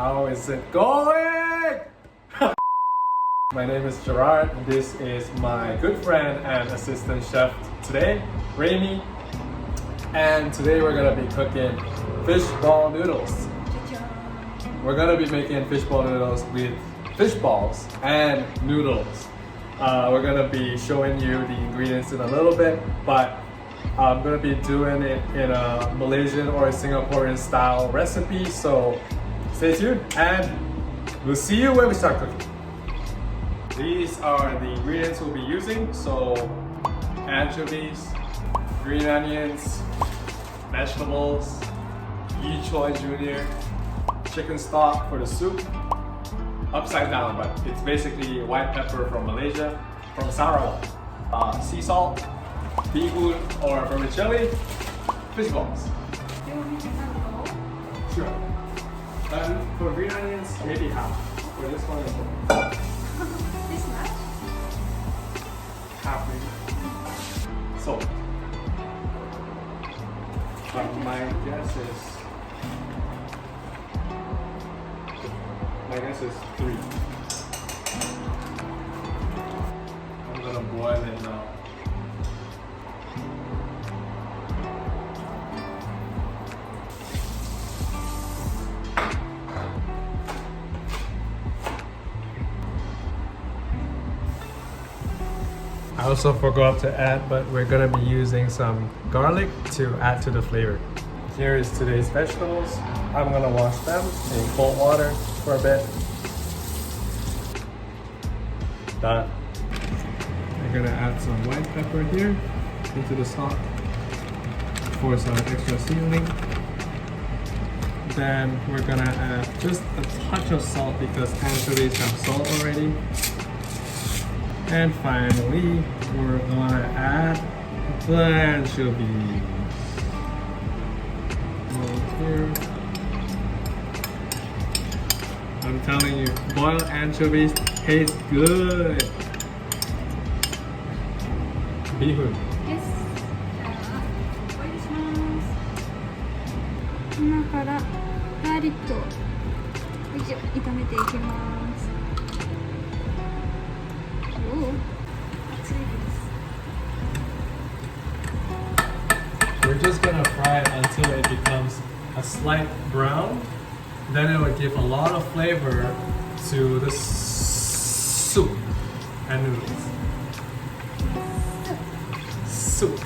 How is it going? My name is Gerard. This is my good friend and assistant chef today, Reimi. And today we're gonna be cooking fish ball noodles. We're gonna be making fish ball noodles with fish balls and noodles. We're gonna be showing you the ingredients in a little bit, but I'm gonna be doing it in a Malaysian or a Singaporean style recipe, so stay tuned and we'll see you when we start cooking. These are the ingredients we'll be using, so anchovies, green onions, vegetables, Yi Choy Jr., chicken stock for the soup, upside down, but it's basically white pepper from Malaysia, from Sarawak, sea salt, bee hoon or vermicelli, fish balls. Do you want me to have a bowl? Sure. And for green onions, maybe half. For this one, This much? half maybe. So, my guess is 3. I'm gonna boil it now. I also forgot to add, but we're gonna be using some garlic to add to the flavor. Here is today's vegetables. I'm gonna wash them in cold water for a bit. Done. We're gonna add some white pepper here into the stock for some extra seasoning. Then we're gonna add just a touch of salt because anchovies have salt already. And finally, we're gonna add the anchovies. Here. I'm telling you, boiled anchovies taste good. Bee hoon. Yes. じゃあ、ボイルします。今からガーリックを炒めていきます。おお、熱いです。We're just gonna fry it until it becomes a slight brown. Then it will give a lot of flavor to the soup and noodles. Soup.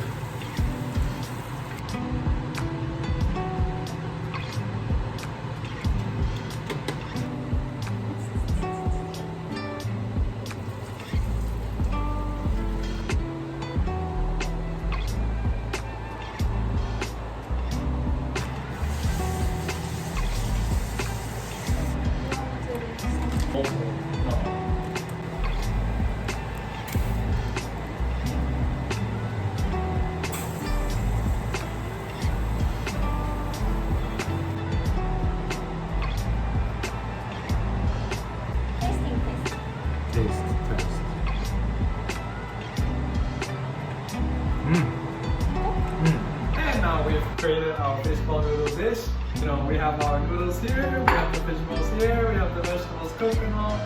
And now we've created our fish ball noodle dish. You know, we have our noodles here, we have the fish balls here, we have the vegetables cooked and all.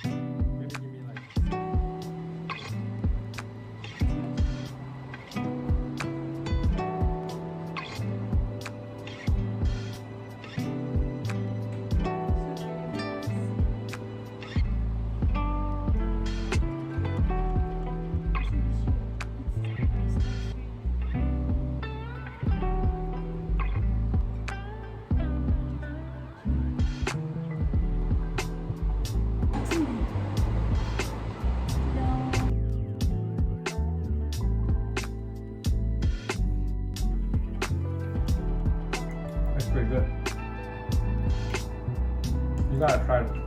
Maybe give me like That's pretty good. You gotta try it.